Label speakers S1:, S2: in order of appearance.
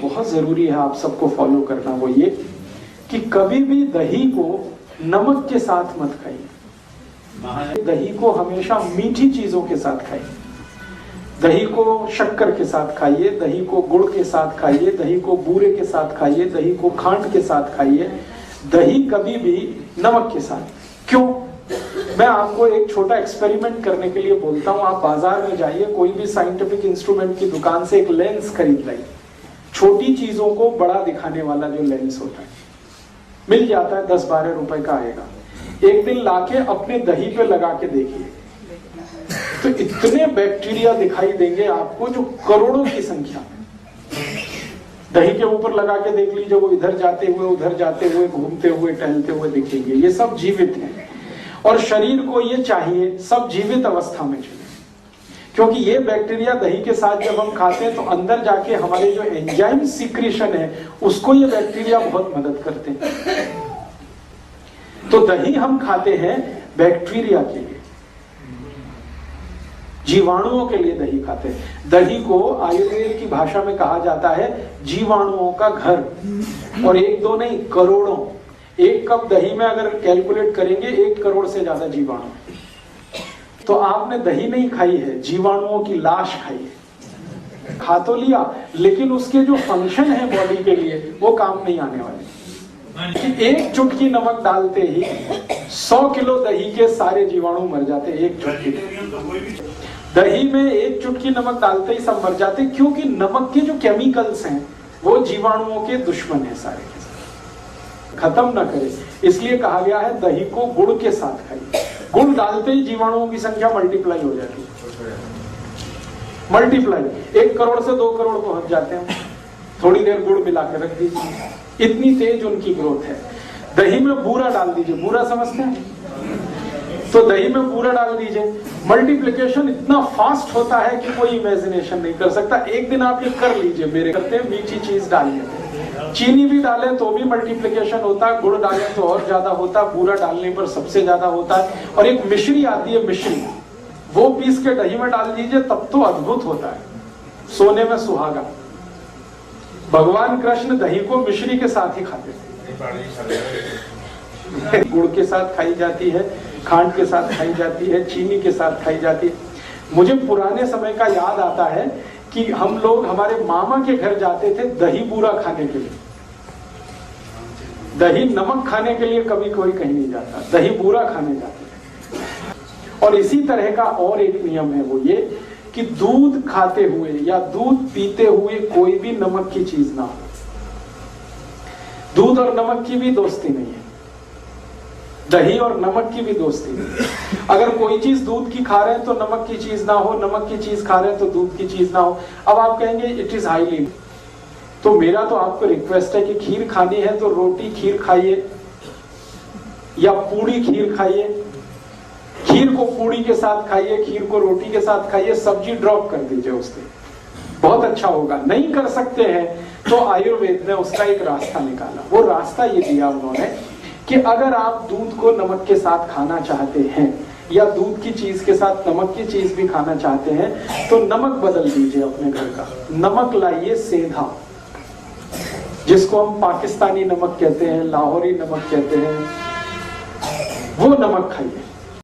S1: बहुत जरूरी है आप सबको फॉलो करना, वो ये कि कभी भी दही को नमक के साथ मत खाइए। दही को हमेशा मीठी चीजों के साथ खाइए। दही को शक्कर के साथ खाइए, दही को गुड़ के साथ खाइए, दही को बूरे के साथ खाइए, दही को खांड के साथ खाइए, दही कभी भी नमक के साथ। क्यों? मैं आपको एक छोटा एक्सपेरिमेंट करने के लिए बोलता हूं। आप बाजार में जाइए, कोई भी साइंटिफिक इंस्ट्रूमेंट की दुकान से एक लेंस खरीद लाइए। छोटी चीजों को बड़ा दिखाने वाला जो लेंस होता है मिल जाता है, 10-12 रुपए का आएगा। एक दिन लाके अपने दही पे लगा के देखिए तो इतने बैक्टीरिया दिखाई देंगे आपको, जो करोड़ों की संख्या में। दही के ऊपर लगा के देख लीजिए, वो इधर जाते हुए उधर जाते हुए घूमते हुए टहलते हुए दिखेंगे। ये सब जीवित हैं और शरीर को ये चाहिए सब जीवित अवस्था में चले, क्योंकि ये बैक्टीरिया दही के साथ जब हम खाते हैं तो अंदर जाके हमारे जो एंजाइम सीक्रेशन है उसको ये बैक्टीरिया बहुत मदद करते हैं। तो दही हम खाते हैं बैक्टीरिया के लिए, जीवाणुओं के लिए दही खाते हैं। दही को आयुर्वेद की भाषा में कहा जाता है जीवाणुओं का घर, और एक दो नहीं, करोड़ों। एक कप दही में अगर कैलकुलेट करेंगे 1 करोड़ से ज्यादा जीवाणु। तो आपने दही नहीं खाई है, जीवाणुओं की लाश खाई है। खा तो लिया, लेकिन उसके जो फंक्शन है बॉडी के लिए वो काम नहीं आने वाले। एक चुटकी नमक डालते ही 100 किलो दही के सारे जीवाणु मर जाते। एक चुटकी दही में 1 चुटकी नमक डालते ही सब मर जाते, क्योंकि नमक के जो केमिकल्स हैं वो जीवाणुओं के दुश्मन है, सारे के सारे खत्म ना करे। इसलिए कहा गया है दही को गुड़ के साथ खाइए। गुड़ डालते ही जीवाणुओं की संख्या मल्टीप्लाई हो जाती है। मल्टीप्लाई 1 करोड़ से 2 करोड़ पहुंच जाते हैं। थोड़ी देर गुड़ मिला के रख दीजिए, इतनी तेज उनकी ग्रोथ है। दही में बूरा डाल दीजिए, बूरा समझते हैं? तो दही में बूरा डाल दीजिए, मल्टीप्लिकेशन इतना फास्ट होता है कि कोई इमेजिनेशन नहीं कर सकता। एक दिन आप ये कर लीजिए, मेरे करते हैं मीठी चीज डालिए। चीनी भी डालें तो भी मल्टीप्लिकेशन होता है, गुड़ डालें तो और ज्यादा होता है, बूरा डालने पर सबसे ज्यादा होता है। और एक मिश्री आती है, मिश्री, वो पीस के दही में डाल दीजिए, तब तो अद्भुत होता है, सोने में सुहागा। भगवान कृष्ण दही को मिश्री के साथ ही खाते थे। गुड़ के साथ खाई जाती है, खांड के साथ खाई जाती है, चीनी के साथ खाई जाती है। मुझे पुराने समय का याद आता है कि हम लोग हमारे मामा के घर जाते थे दही बूरा खाने के लिए। दही नमक खाने के लिए कभी कोई कहीं नहीं जाता, दही बूरा खाने जाते थे। और इसी तरह का और एक नियम है, वो ये कि दूध खाते हुए या दूध पीते हुए कोई भी नमक की चीज ना हो। दूध और नमक की भी दोस्ती नहीं है, दही और नमक की भी दोस्ती नहीं है। अगर कोई चीज दूध की खा रहे हैं तो नमक की चीज ना हो, नमक की चीज खा रहे हैं तो दूध की चीज ना हो। अब आप कहेंगे इट इज हाईली, तो मेरा तो आपको रिक्वेस्ट है कि खीर खानी है तो रोटी खीर खाइए या पूड़ी खीर खाइए। खीर को पूड़ी के साथ खाइए, खीर को रोटी के साथ खाइए, सब्जी ड्रॉप कर दीजिए उसके, बहुत अच्छा होगा। नहीं कर सकते हैं तो आयुर्वेद ने उसका एक रास्ता निकाला। वो रास्ता ये दिया उन्होंने कि अगर आप दूध को नमक के साथ खाना चाहते हैं या दूध की चीज के साथ नमक की चीज भी खाना चाहते हैं तो नमक बदल दीजिए अपने घर का। नमक लाइए सेंधा, जिसको हम पाकिस्तानी नमक कहते हैं, लाहौरी नमक कहते हैं, वो नमक खाइए।